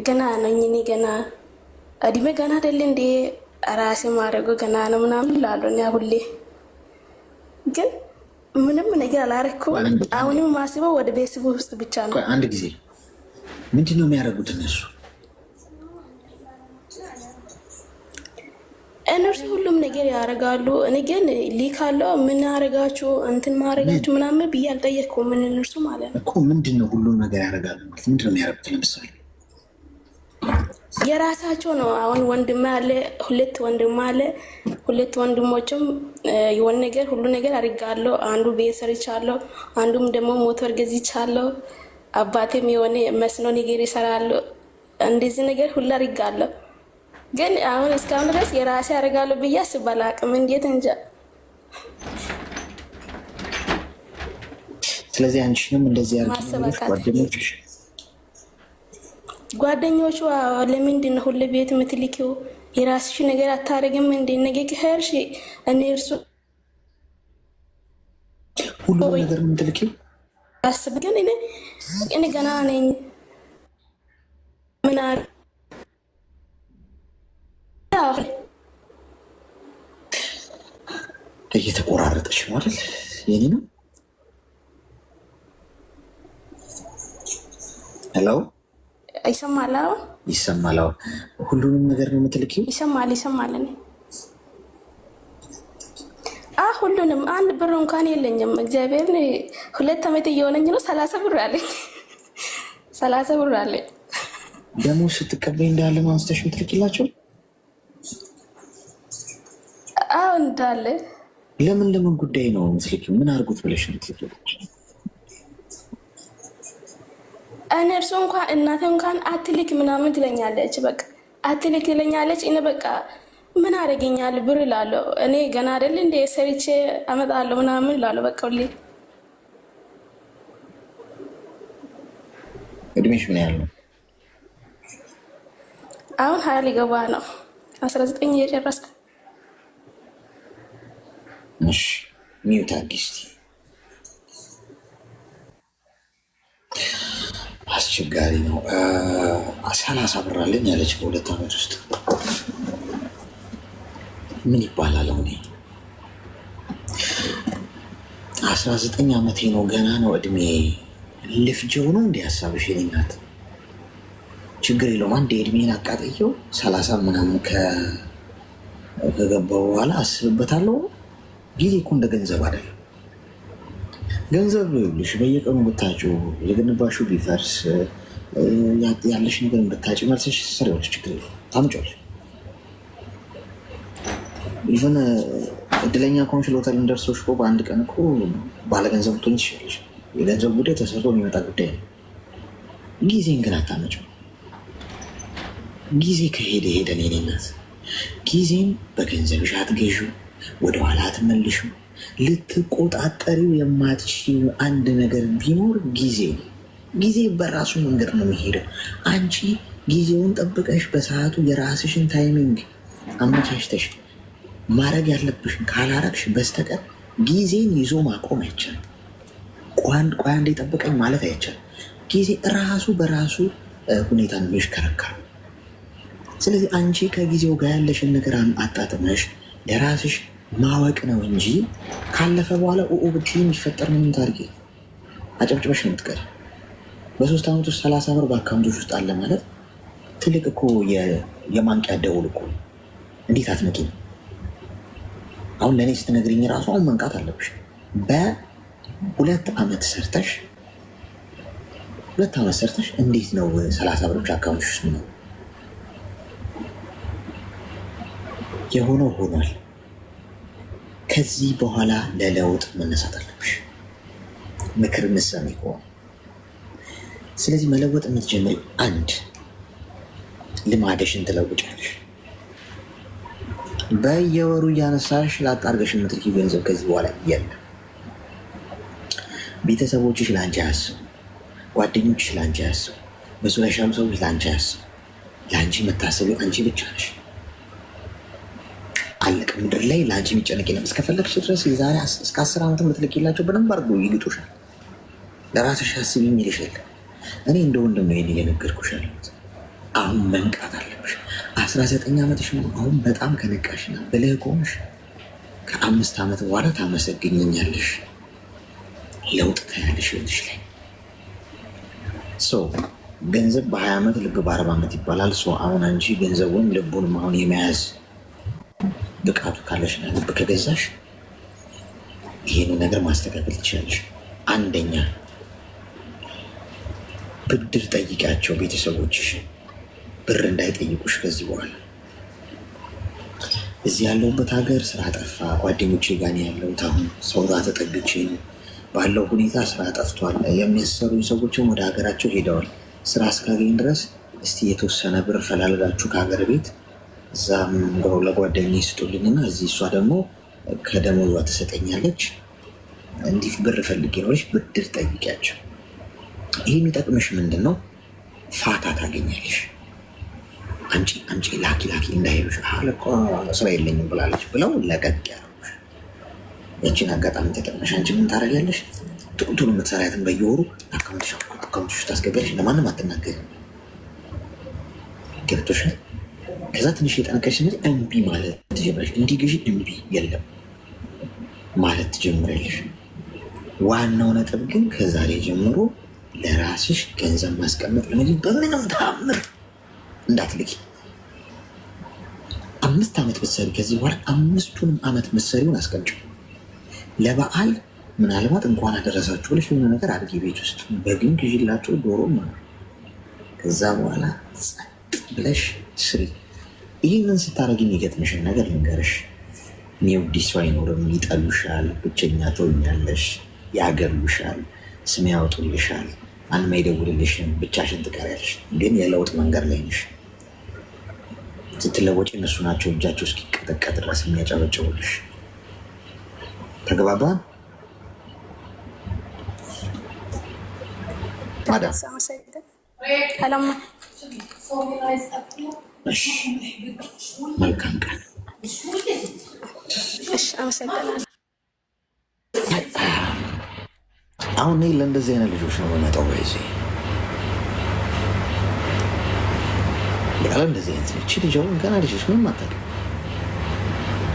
ገና ነኝ እኔ ገና እድሜ ገና አይደል እንዴ ራሴ ማድረጉ ገና ነው ምናምን እላለሁ እኔ ሁሌ ግን ምንም ነገር አላረኩም። አሁንም ማስበው ወደ ቤተሰቡ ውስጥ ብቻ ነው። አንድ ጊዜ ምንድን ነው የሚያደርጉት እነርሱ ሁሉም ነገር ያደርጋሉ። እኔ ግን ሊካለው ምን ያደርጋችሁ እንትን ማድረጋችሁ ምናምን ብዬ አልጠየቅኩም። ምን እነርሱ ማለት ነው እኮ ምንድን ነው ሁሉም ነገር ያደርጋሉ። ምንድን ነው የሚያደርጉት? ለምሳሌ የራሳቸው ነው። አሁን ወንድም አለ፣ ሁለት ወንድም አለ። ሁለት ወንድሞችም የሆነ ነገር ሁሉ ነገር አድርጋለሁ። አንዱ ቤት ሰርቻለሁ፣ አንዱም ደግሞ ሞተር ገዝቻለሁ። አባቴም የሆነ መስኖ ነገር ይሰራሉ። እንደዚህ ነገር ሁሉ አድርጋለሁ። ግን አሁን እስካሁን ድረስ የራሴ አደርጋለሁ ብዬ አስቤ አላቅም። እንዴት እንጃ። ስለዚህ አንቺንም እንደዚህ ጓደኞቹ ለምንድን ነው ሁሉ ቤት የምትልኪው? የራስሽ ነገር አታደርግም እንዴ? ነገ ከሄድሽ እኔ እርሱ ሁሉ ነገር የምትልኪው አስብ። ግን እኔ ገና ነኝ ምን እየተቆራረጠች ማለት የኔ ነው። ሄሎ ይሰማል? ይሰማል። ሁሉንም ነገር ነው የምትልኪው? ይሰማል። እኔ ሁሉንም አንድ ብር እንኳን የለኝም። እግዚአብሔር 2 ዓመት እየሆነኝ ነው። 30 ብር አለኝ። 30 ብር አለኝ። ደግሞ ስትቀበይ እንዳለ ማንስተሽ የምትልኪላቸው? እንዳለ ለምን ጉዳይ ነው የምትልኪው? ምን አድርጉት ብለሽ የምትልኪው? እነርሱ እንኳን እናቴ እንኳን አትልክ ምናምን ትለኛለች። በቃ አትልክ ትለኛለች። እኔ በቃ ምን አደርገኛል ብር እላለሁ። እኔ ገና አይደል እንደ ሰርቼ አመጣለሁ ምናምን እላለሁ። በቃ ሁሌ እድሜሽ ምን ያህል ነው? አሁን 20 ሊገባ ነው። 19 እየጨረስኩ። እሺ ሚውት አዲስቲ አስቸጋሪ ነው። 30 ብር አለኝ ያለች በ2 ዓመት ውስጥ ምን ይባላል? አሁን 19 ዓመቴ ነው፣ ገና ነው እድሜ። ልፍጀው ነው እንዲ ሀሳብሽ? የኔ እናት ችግር የለውም። አንድ የእድሜን አቃጠየው 30 ምናምን ከገባው በኋላ አስብበታለሁ። ጊዜ እኮ እንደ ገንዘብ አይደለም። ገንዘብ ልሽ በየቀኑ ብታጭው የገነባሹ ቢፈርስ ያለሽ ነገር ብታጭ መልሰሽ ሰሪዎች ችግር ታምጫለሽ። ኢቨን እድለኛ ከሆንሽ ሎተሪ እንደርሶሽ እኮ በአንድ ቀን እኮ ባለገንዘብ ትሆኝ ትችላለሽ። የገንዘብ ጉዳይ ተሰርቶ የሚመጣ ጉዳይ ነው። ጊዜን ግን አታመጭው። ጊዜ ከሄደ ሄደን የኔ እናት፣ ጊዜን በገንዘብሽ አትገዢው፣ ወደኋላ አትመልሽው። ልትቆጣጠሪው የማትችይው አንድ ነገር ቢኖር ጊዜ ነው። ጊዜ በራሱ መንገድ ነው የሚሄደው። አንቺ ጊዜውን ጠብቀሽ በሰዓቱ የራስሽን ታይሚንግ አመቻችተሽ ማድረግ ያለብሽን ካላረግሽ በስተቀር ጊዜን ይዞ ማቆም አይቻልም። ቆይ አንዴ ጠብቀኝ ማለት አይቻልም። ጊዜ ራሱ በራሱ ሁኔታ ነው የሚሽከረከረው። ስለዚህ አንቺ ከጊዜው ጋር ያለሽን ነገር አጣጥመሽ ለራስሽ ማወቅ ነው እንጂ ካለፈ በኋላ ብትይ የሚፈጠር ምንም ታርጌ አጨብጭበሽ ነው የምትቀር። በ3 ዓመት ውስጥ 30 ብር በአካውንቶች ውስጥ አለ ማለት ትልቅ እኮ የማንቂያ ደውል እኮ። እንዴት አትነቂም? አሁን ለእኔ ስትነግሪኝ ራሱ አሁን መንቃት አለብሽ። በ2 ዓመት ሰርተሽ 2 ዓመት ሰርተሽ እንዴት ነው 30 ብሮች አካውንቶች ውስጥ ነው? የሆነው ሆኗል። ከዚህ በኋላ ለለውጥ መነሳት አለብሽ፣ ምክር ምሰሚ ከሆነ። ስለዚህ መለወጥ የምትጀምሪው አንድ ልማደሽን ትለውጫለሽ። በየወሩ እያነሳሽ ላጣርገሽ የምትልኪው ገንዘብ ከዚህ በኋላ የለም። ቤተሰቦችሽ ለአንቺ አያስቡ፣ ጓደኞችሽ ለአንቺ አያስቡ፣ በዙሪያሽ ያሉ ሰዎች ለአንቺ አያስቡ። ለአንቺ የምታስቢው አንቺ ብቻ ነሽ። አለቀ። ምድር ላይ ለአንቺ የሚጨነቅ የለም። እስከፈለግሽ ድረስ የዛሬ እስከ 10 ዓመት የምትልኪላቸው በደንብ አድርጎ ይግጡሻል። ለራስሽ አስቢ የሚልሽ የለም። እኔ እንደ ወንድም ነው እየነገርኩሽ ያለሁት። አሁን መንቃት አለብሽ። 19 ዓመትሽ ነው። አሁን በጣም ከነቃሽና ብልህ ከሆንሽ ከ5 ዓመት በኋላ ታመሰግኘኛለሽ። ለውጥ ታያለሽ ህይወትሽ ላይ። ገንዘብ በ20 ዓመት ልብ በ40 ዓመት ይባላል። አሁን አንቺ ገንዘቡን ልቡንም አሁን የመያዝ ብቃቱ ካለሽና ልብ ከገዛሽ ይሄንን ነገር ማስተካከል ትችላለሽ። አንደኛ ብድር ጠይቂያቸው ቤተሰቦችሽ ብር እንዳይጠይቁሽ ከዚህ በኋላ። እዚህ ያለሁበት ሀገር ስራ ጠፋ፣ ጓደኞቼ ጋር ያለሁት አሁን ሰው ጋር ተጠግቼ ነው ባለው ሁኔታ ስራ ጠፍቷል። የሚያሰሩ ሰዎችም ወደ ሀገራቸው ሄደዋል። ስራ እስካገኝ ድረስ እስቲ የተወሰነ ብር ፈላልጋችሁ ከሀገር ቤት እዛም ለጓደኛ ስጡልኝና እዚህ እሷ ደግሞ ከደሞዟ ትሰጠኛለች። እንዲህ ብር ፈልጌ ነች ብድር ጠይቂያቸው። ይህ የሚጠቅምሽ ምንድን ነው? ፋታ ታገኛለሽ። አንቺ ላኪ እንዳይሉሽ አለቆ ስራ የለኝም ብላለች ብለው ለቀቅ ያሉሽ። ያችን አጋጣሚ ተጠቅመሽ አንቺ ምን ታደርጊያለሽ? ቶሎ የምትሰራያትን በየወሩ አካውንትሽ ታስገቢያለሽ። ለማንም አትናገሪ። ገብቶሻል? ከዛ ትንሽ የጠነከርሽ እምቢ ማለት ትጀምራለሽ። እንዲህ ግዢ እምቢ የለም ማለት ትጀምሪያለሽ። ዋናው ነጥብ ግን ከዛሬ ጀምሮ ለራስሽ ገንዘብ ማስቀመጥ ለምግብ በምንም ተአምር እንዳትልኪ። 5 ዓመት ብትሰሪ ከዚህ በኋላ 5ቱንም ዓመት ምትሰሪውን አስቀምጪው። ለበዓል ምናልባት እንኳን አደረሳችሁ ብለሽ የሆነ ነገር አድርጊ ቤት ውስጥ በግን ግዢላቸው ዶሮ ማለት። ከዛ በኋላ ጸጥ ብለሽ ስሪ። ይህንን ስታደርጊ የሚገጥምሽን ነገር ልንገርሽ። ሚወድሽ ሰው አይኖርም። ይጠሉሻል፣ ብቸኛ ትሆኛለሽ፣ ያገሉሻል፣ ስም ያወጡልሻል፣ ማንም አይደውልልሽም፣ ብቻሽን ትቀሪያለሽ። ግን የለውጥ መንገድ ላይ ነሽ። ስትለወጪ እነሱ ናቸው እጃቸው እስኪቀጠቀጥ ድረስ የሚያጨበጭቡልሽ። ተግባባን? መልካም ቀን። አሁን እኔ ለእንደዚህ አይነት ልጆች ነው የምመጣው። በዚህ ያለ እንደዚህ አይነት ልጅ ገና ልጆች ምንም አታውቅም።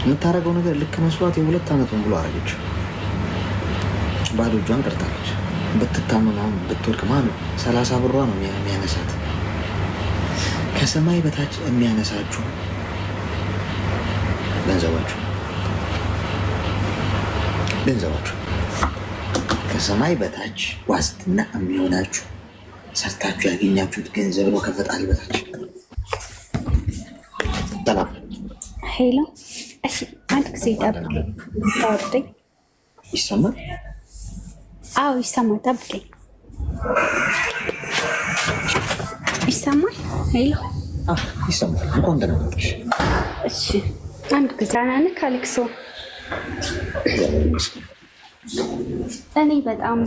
የምታደርገው ነገር ልክ መስሏት የ2 ዓመት ሙሉ አረገችው። ባዶ እጇን ቀርታለች። ብትታመም አሁን ብትወድቅ ማነው 30 ብሯ ነው የሚያነሳት። ከሰማይ በታች የሚያነሳችሁ ገንዘባችሁ ከሰማይ በታች ዋስትና የሚሆናችሁ ሰርታችሁ ያገኛችሁት ገንዘብ ነው ከፈጣሪ በታች። ሰላም ሄሎ። እሺ አንድ ጊዜ ጠብቀኝ። ታወርደኝ ይሰማል? አዎ ይሰማል። ጠብቀኝ። ይሰማል? ሄሎ ይሰማል። እንኳን ደህና መጣሽ። እሺ አንድ ጊዜ ናነክ አሌክሶ። እኔ በጣም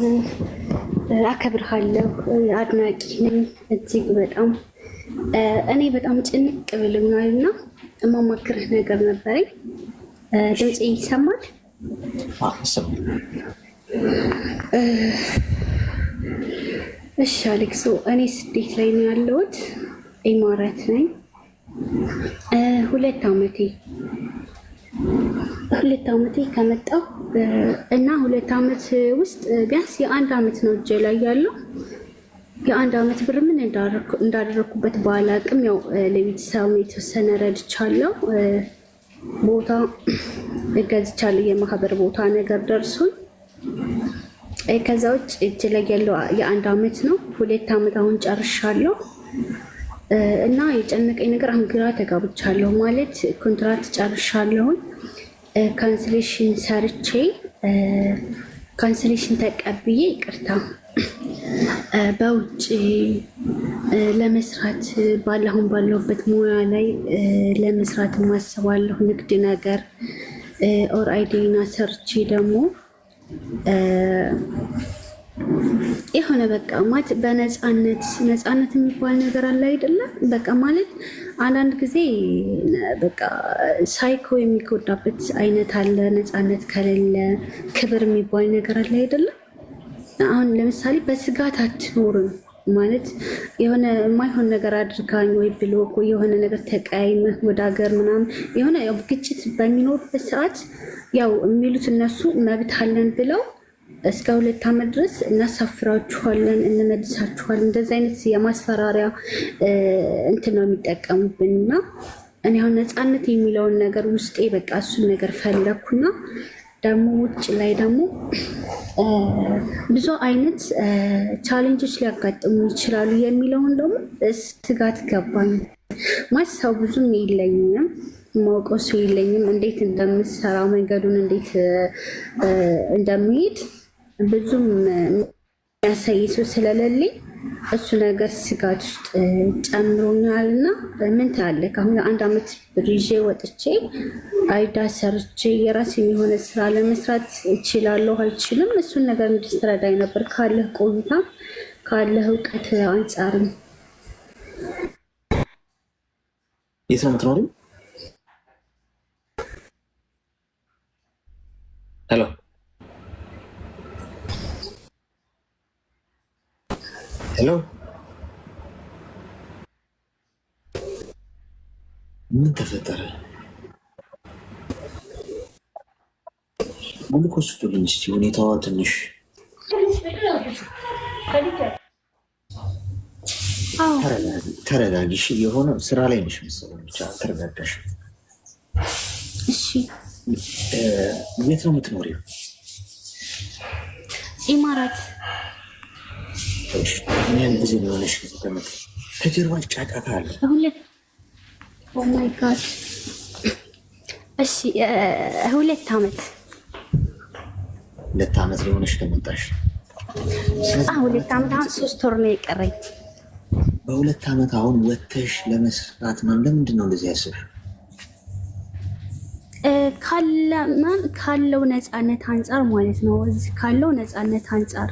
አከብርሃለሁ፣ አድናቂ ነኝ እጅግ በጣም። እኔ በጣም ጭንቅ ብሎኛል እና የማማክርህ ነገር ነበረኝ። ድምፄ ይሰማል? እሺ አሌክሶ፣ እኔ ስደት ላይ ነው ያለሁት። ኢማራት ነኝ። 2 ዓመቴ ከመጣሁ እና 2 ዓመት ውስጥ ቢያንስ የ1 ዓመት ነው እጄ ላይ ያለው። የ1 ዓመት ብር ምን እንዳደረኩበት ባላቅም ያው ለቤተሰብ የተወሰነ ረድቻለሁ። ቦታ እገዝቻለሁ፣ የማህበር ቦታ ነገር ደርሶኝ። ከዛ ውጭ እጅ ላይ ያለው የ1 ዓመት ነው። 2 ዓመት አሁን ጨርሻለሁ እና የጨነቀኝ ነገር አሁን ግራ ተጋብቻለሁ። ማለት ኮንትራት ጨርሻለሁኝ፣ ካንስሌሽን ሰርቼ ካንስሌሽን ተቀብዬ ይቅርታ በውጭ ለመስራት አሁን ባለሁበት ሙያ ላይ ለመስራት ማስባለሁ። ንግድ ነገር ኦር አይዲና ሰርቼ ደግሞ የሆነ በቃ ማለት ነፃነት የሚባል ነገር አለ አይደለም? በቃ ማለት አንዳንድ ጊዜ በቃ ሳይኮ የሚጎዳበት አይነት አለ። ነፃነት ከሌለ ክብር የሚባል ነገር አለ አይደለም? አሁን ለምሳሌ በስጋት አትኖርም። ማለት የሆነ የማይሆን ነገር አድርጋኝ ወይ ብሎ የሆነ ነገር ተቀያይመህ ወደ ሀገር ምናምን የሆነ ግጭት በሚኖርበት ሰዓት ያው የሚሉት እነሱ መብት አለን ብለው እስከ 2 ዓመት ድረስ እናሳፍራችኋለን፣ እንመልሳችኋለን እንደዚህ አይነት የማስፈራሪያ እንትን ነው የሚጠቀሙብን። እና እኔ አሁን ነፃነት የሚለውን ነገር ውስጤ በቃ እሱን ነገር ፈለግኩና ደግሞ ውጭ ላይ ደግሞ ብዙ አይነት ቻሌንጆች ሊያጋጥሙ ይችላሉ የሚለውን ደግሞ ስጋት ገባኝ። ማለት ሰው ብዙም የለኝም፣ ማውቀው ሰው የለኝም፣ እንዴት እንደምሰራ መንገዱን እንዴት እንደሚሄድ ብዙም የሚያሳይ ሰው ስለሌለኝ እሱ ነገር ስጋት ውስጥ ጨምሮኛል። እና ምን ትላለህ? አሁን 1 ዓመት ብር ይዤ ወጥቼ አይዳ ሰርቼ የራሴ የሆነ ስራ ለመስራት እችላለሁ አልችልም? እሱን ነገር እንድትረዳኝ ነበር ካለህ ቆይታ ካለህ እውቀት አንጻርም። የት ነው የምትኖሪው? ሄሎ ሄሎ፣ ምን ተፈጠረ? ግሉኮስ ስጡልኝ እስኪ፣ ሁኔታዋ ትንሽ ተረጋጊ። እሺ፣ የሆነ ስራ ላይ ነሽ መሰለኝ፣ ብቻ ተረጋጋሽ። እሺ፣ የት ነው የምትኖሪው? ኢማራት። ምን ያህል ጊዜ ሊሆነሽ ከተመት? ከጀርባ ጫጫታ አለ። ኦ ማይ ጋድ። እሺ 2 ዓመት 2 ዓመት ሊሆነሽ ከመጣሽ? 2 ዓመት አሁን 3 ወር ነው የቀረኝ። በ2 ዓመት አሁን ወጥተሽ ለመስራት ነው? ለምንድን ነው እንደዚህ ያስብሽ? ካለው ነፃነት አንጻር ማለት ነው። እዚህ ካለው ነፃነት አንጻር።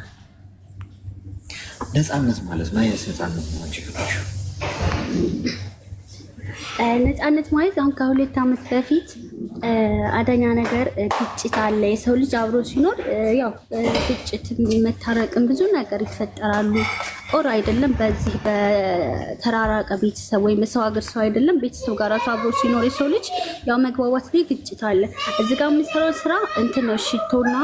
ነፃነት ማለት ምን አይነት ነፃነት ነው አንቺ የፈለግሽው? ነፃነት ማለት አሁን ከ2 ዓመት በፊት አደኛ ነገር ግጭት አለ። የሰው ልጅ አብሮ ሲኖር ያው ግጭት መታረቅም ብዙ ነገር ይፈጠራሉ። ኦር አይደለም በዚህ በተራራቀ ቤተሰብ ወይም በሰው ሀገር ሰው አይደለም ቤተሰብ ጋር ራሱ አብሮ ሲኖር የሰው ልጅ ያው መግባባት ላይ ግጭት አለ። እዚህ ጋር የምንሰራው ስራ እንትን ነው፣ ሽቶና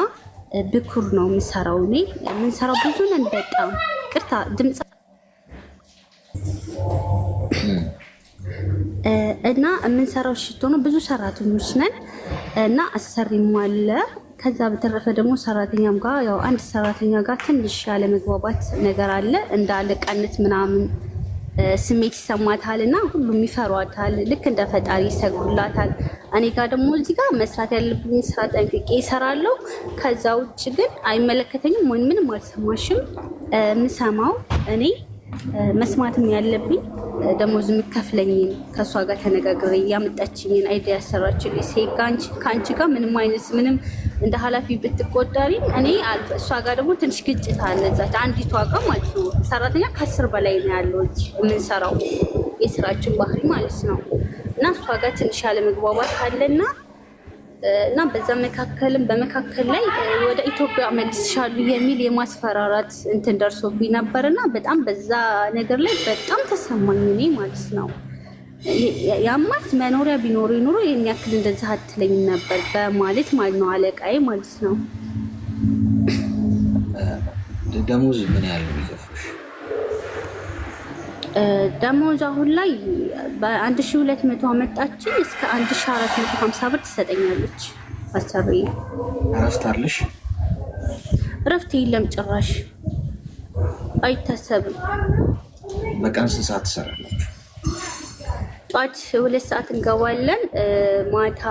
ብኩር ነው የምንሰራው። እኔ የምንሰራው ብዙ ነን። በጣም ቅርታ ድምፅ እና የምንሰራው ሽቶ ነው። ብዙ ሰራተኞች ነን እና አሰሪም አለ። ከዛ በተረፈ ደግሞ ሰራተኛም ጋር ያው አንድ ሰራተኛ ጋር ትንሽ ያለ መግባባት ነገር አለ። እንደ አለቃነት ምናምን ስሜት ይሰማታል እና ሁሉም ይፈሯታል። ልክ እንደ ፈጣሪ ይሰግዱላታል። እኔ ጋር ደግሞ እዚህ ጋር መስራት ያለብኝ ስራ ጠንቅቄ እሰራለሁ። ከዛ ውጭ ግን አይመለከተኝም ወይ ምንም አልሰማሽም። የምሰማው እኔ መስማትም ያለብኝ ደሞዝ የምከፍለኝን ከእሷ ጋር ተነጋግሬ ያመጣችኝን አይዲያ ያሰራችልኝ ሴት ከአንቺ ጋር ምንም አይነት ምንም እንደ ኃላፊ ብትቆጠሪም እኔ እሷ ጋር ደግሞ ትንሽ ግጭት አለ። እዛች አንዲቷ ጋር ማለት ነው ሰራተኛ ከ10 በላይ ነው ያለው የምንሰራው የስራችን ባህሪ ማለት ነው። እና እሷ ጋር ትንሽ ያለ መግባባት አለና እና በዛ በመካከል ላይ ወደ ኢትዮጵያ መልስሻለሁ የሚል የማስፈራራት እንትን ደርሶብኝ ነበርና በጣም በዛ ነገር ላይ በጣም ተሰማኝ እኔ ማለት ነው። ያማት መኖሪያ ቢኖር ኑሮ ይሄን ያክል እንደዛ አትለኝ ነበር በማለት ማለት ነው አለቃዬ ማለት ነው። ደሞዝ ምን ያህል ነው የሚከፍልሽ? ደሞዝ አሁን ላይ በ1200 አመጣችን እስከ 1450 ብር ትሰጠኛለች አሰሪ። እረፍት አለሽ? እረፍት የለም ጭራሽ አይታሰብም። በቀን ስንት ሰዓት ትሰራላችሁ? ጧት 2 ሰዓት እንገባለን። ማታ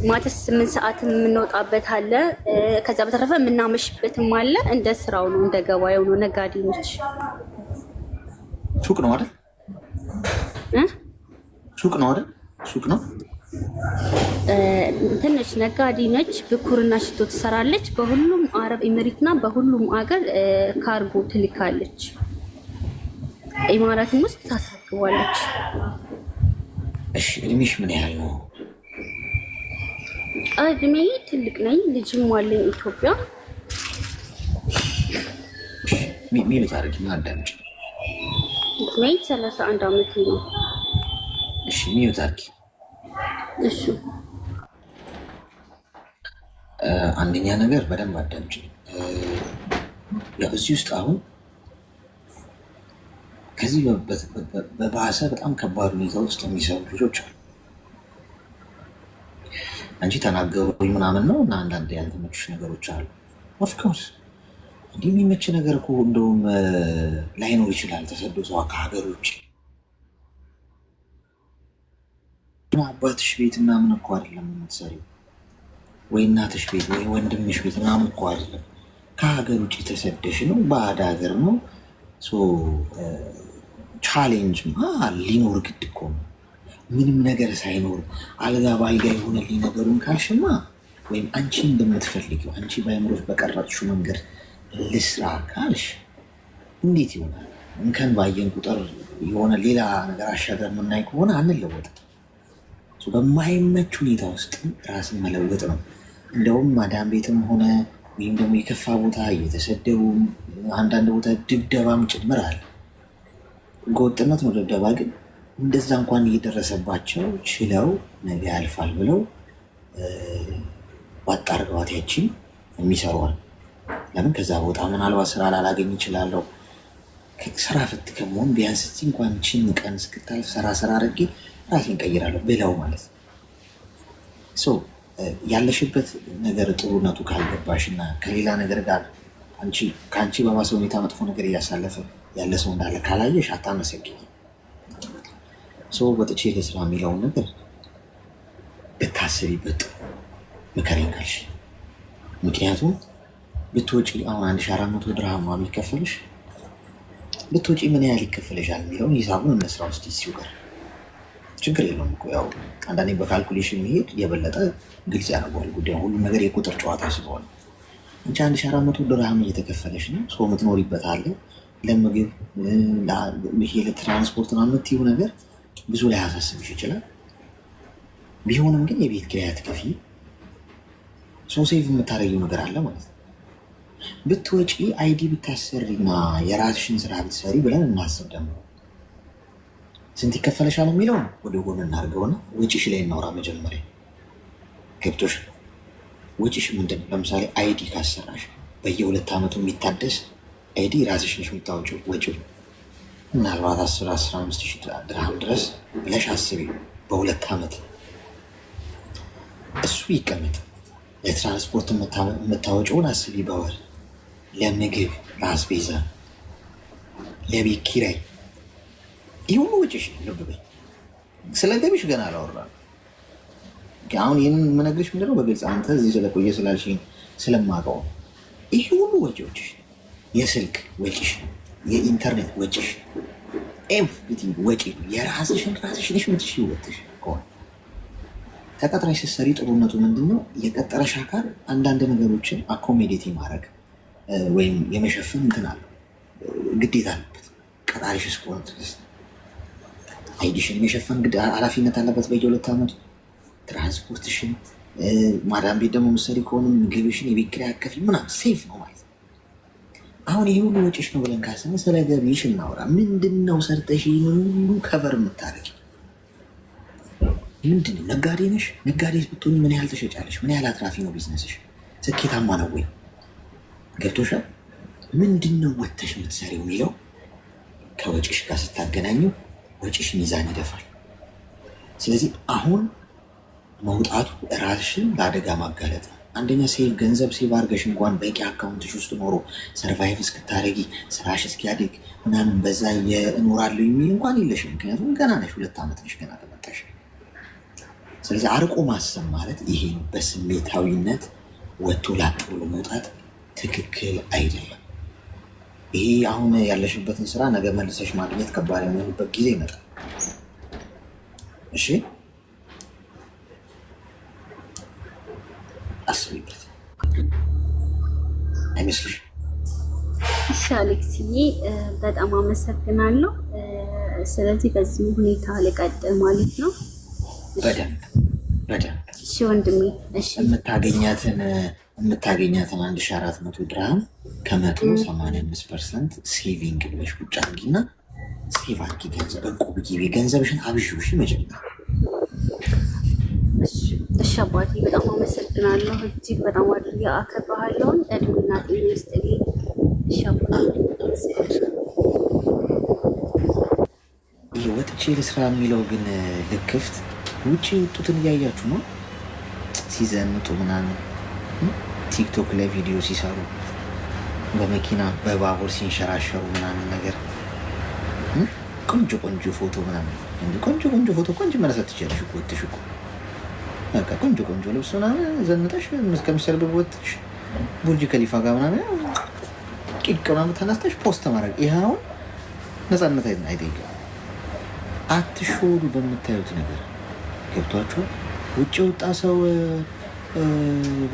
8 ሰዓት የምንወጣበት አለ። ከዛ በተረፈ የምናመሽበትም አለ። እንደ ስራው ነው፣ እንደ ገበያው ነው። ነጋዴ ነች። ሱቅ ነው አይደል? ሱቅ ነው አይደል? ሱቅ ነው። ትንሽ ነጋዴ ነች። ብኩርና ሽቶ ትሰራለች። በሁሉም አረብ ኤሚሬትና በሁሉም አገር ካርጎ ትልካለች። ኢማራትም ውስጥ ታስረክባለች። እሺ እድሜሽ ምን ያህል ነው? እድሜ ትልቅ ነኝ። ልጅም አለኝ ኢትዮጵያ። ሚሉት አድርጊ ማዳምጭ ነይ 31 ዓመት ነው። እሺ ሚዩት አድርጊ። እሺ አንደኛ ነገር በደንብ አዳምጭ። እዚህ ውስጥ አሁን ከዚህ በባሰ በጣም ከባድ ሁኔታ ውስጥ የሚሰሩ ልጆች አሉ። አንቺ ተናገሩኝ ምናምን ነው እና አንዳንድ ያልተመቹሽ ነገሮች አሉ። ኦፍኮርስ እንዲህ የሚመች ነገር እኮ እንደውም ላይኖር ይችላል። ተሰዶ ሰው ከሀገር ውጭ አባትሽ ቤት ምናምን እኮ አይደለም የምትሰሪው፣ ወይ እናትሽ ቤት ወይ ወንድምሽ ቤት ምናምን እኮ አይደለም። ከሀገር ውጭ ተሰደሽ ነው፣ ባዕድ ሀገር ነው። ቻሌንጅ ሊኖር ግድ እኮ ነው። ምንም ነገር ሳይኖር አልጋ በአልጋ የሆነልኝ ነገሩን ካልሽማ፣ ወይም አንቺ እንደምትፈልጊው አንቺ በአእምሮሽ በቀረጽሽው መንገድ ልስራ ካልሽ እንዴት ይሆናል? እንከን ባየን ቁጥር የሆነ ሌላ ነገር አሻገር የምናይ ከሆነ አንለወጥም። በማይመች ሁኔታ ውስጥ ራስን መለወጥ ነው። እንደውም ማዳም ቤትም ሆነ ወይም ደግሞ የከፋ ቦታ እየተሰደቡ አንዳንድ ቦታ ድብደባም ጭምር አለ። ህገወጥነት ነው ድብደባ። ግን እንደዛ እንኳን እየደረሰባቸው ችለው ነገ ያልፋል ብለው ዋጣ አርገዋት ያችን የሚሰሯል። ለምን ከዛ ቦታ ምናልባት ስራ ላላገኝ ይችላለሁ፣ ስራ ፍት ከመሆን ቢያንስ እንኳን ችን ቀን እስክታልፍ ስራ አድርጌ ራሴን ቀይራለሁ ብለው ማለት ነው። ያለሽበት ነገር ጥሩነቱ ካልገባሽ እና ከሌላ ነገር ጋር ከአንቺ በባሰ ሁኔታ መጥፎ ነገር እያሳለፈ ያለ ሰው እንዳለ ካላየሽ አታመሰግኝ። ወጥቼ ለስራ የሚለውን ነገር ብታስቢበት ምከሬን ካልሽ፣ ምክንያቱም ብትወጪ አሁን 1400 ድርሃም ነው የሚከፈልሽ። ብትወጪ ምን ያህል ይከፈልሻል የሚለውን ሂሳቡን እነስራ ውስጥ ሲው ጋር ችግር የለውም እኮ ያው አንዳንዴ በካልኩሌሽን መሄድ የበለጠ ግልጽ ያደርገዋል ጉዳዩ። ሁሉም ነገር የቁጥር ጨዋታ ስለሆነ እንጂ 1400 ድርሃም እየተከፈለሽ ነው። ሰው የምትኖሪበት አለ፣ ለምግብ ይሄ ለትራንስፖርት ነው የምትይው ነገር ብዙ ላይ ያሳስብሽ ይችላል። ቢሆንም ግን የቤት ኪራይ አትከፍይ። ሰው ሴቭ የምታደርጊው ነገር አለ ማለት ነው። ብትወጪ አይዲ ብታሰሪና የራስሽን ስራ ብትሰሪ ብለን እናስብ። ደግሞ ስንት ይከፈለሻል የሚለው ወደ ጎን እናድርገውና ወጪሽ ላይ እናውራ። መጀመሪያ ገብቶሽ ወጪሽ ምንድን ነው? ለምሳሌ አይዲ ካሰራሽ በየ2 ዓመቱ የሚታደስ አይዲ ራስሽ ነሽ የምታወጪው ወጪው ምናልባት 10-15 ሺህ ድርሃም ድረስ ብለሽ አስቢ በ2 ዓመት። እሱ ይቀመጥ። ለትራንስፖርት የምታወጪውን አስቢ በወር፣ ለምግብ፣ ለአስቤዛ፣ ለቤት ኪራይ፣ ይህ ሁሉ ወጪሽ። ልብ በይ። ስለ ገቢሽ ገና አላወራንም። አሁን ይህንን የምነግርሽ ምንድነው በግልጽ አንተ እዚህ ስለቆየ ስላልሽኝ ስለማውቀው፣ ይህ ሁሉ ወጪዎችሽ፣ የስልክ ወጪሽ፣ የኢንተርኔት ወጪሽ፣ ኤቭሪቲንግ ወጪ ነው። የራስሽን ነሽ የምትሽው ወጥሽ ከሆነ ተቀጥረሽ ስትሰሪ ጥሩነቱ ምንድነው? የቀጠረሽ አካል አንዳንድ ነገሮችን አኮሜዴት ማድረግ ወይም የመሸፈን እንትን አለው ግዴታ አለበት። ቀጣሪሽ እስከሆነ ድረስ አይዲሽን የመሸፈን ኃላፊነት አለበት በየ2 ዓመቱ። ትራንስፖርትሽን፣ ማዳም ቤት ደግሞ ምሳሌ ከሆነ ምግብሽን፣ የቤት ኪራይ አትከፍይም ምናምን ሴፍ ነው ማለት ነው። አሁን ይሄ ሁሉ ወጪሽ ነው ብለን ካሰብን ስለ ገቢሽ እናውራ። ምንድነው ሰርተሽ ይህን ሁሉ ከቨር የምታደርጊ? ምንድነው? ነጋዴ ነሽ? ነጋዴ ብትሆኚ ምን ያህል ተሸጫለሽ? ምን ያህል አትራፊ ነው ቢዝነስሽ? ስኬታማ ነው ወይ? ገብቶሻል? ምንድነው ወጥተሽ የምትሰሪው የሚለው ከወጪሽ ጋር ስታገናኙ ወጪሽ ሚዛን ይደፋል። ስለዚህ አሁን መውጣቱ ራስሽን ለአደጋ ማጋለጥ ነው። አንደኛ ገንዘብ ሴቭ አድርገሽ እንኳን በቂ አካውንትሽ ውስጥ ኖሮ ሰርቫይቭ እስክታደረጊ ስራሽ እስኪያድግ ምናምን በዛ እኖራለሁ የሚል እንኳን የለሽም። ምክንያቱም ገና ነሽ፣ 2 ዓመት ነሽ ገና ከመጣሽ። ስለዚህ አርቆ ማሰብ ማለት ይሄ ነው። በስሜታዊነት ወጥቶ ላጥ ብሎ መውጣት ትክክል አይደለም። ይሄ አሁን ያለሽበትን ስራ ነገ መልሰሽ ማግኘት ከባድ የሚሆንበት ጊዜ ይመጣል። እሺ አስቢበት። አይመስልሽ? እሺ አሌክስዬ በጣም አመሰግናለሁ። ስለዚህ በዚህ ሁኔታ ልቀጥል ማለት ነው። በደንብ እሺ ወንድሜ። እሺ የምታገኛትን 1400 ድርሃም ከመቶ 85% ሴቪንግ ብለሽ ቁጭ አድርጊና ሴቭ አድርጊ ገንዘብ እቁብ ግቢ ገንዘብሽን አብዥው። እሺ መጀመሪያ እሺ አባቴ በጣም አመሰግናለሁ። እጅግ በጣም አድርጌ አከብርሃለሁ። እድሜና ጤና ይስጥልኝ። እሺ አባቴ ወጥቼ ልስራ የሚለው ግን ልክፍት ውጭ የወጡትን እያያችሁ ነው ሲዘንጡ ምናምን ቲክቶክ ላይ ቪዲዮ ሲሰሩ በመኪና በባቡር ሲንሸራሸሩ ምናምን ነገር ቆንጆ ቆንጆ ፎቶ ምናምን ቆንጆ ቆንጆ ፎቶ ቆንጆ መነሳት ትችላለሽ እኮ ወጥሽ እኮ በቃ ቆንጆ ቆንጆ ልብስ ምናምን ዘንጠሽ እስከሚሰልብ ወጥሽ ቡርጅ ከሊፋ ጋር ምናምን ቂቅ ምናምን ተነስተሽ ፖስት ማድረግ ይሄ አሁን ነፃነት አይጠይቅም። አትሾሉ በምታዩት ነገር ገብቷችኋል። ውጭ የወጣ ሰው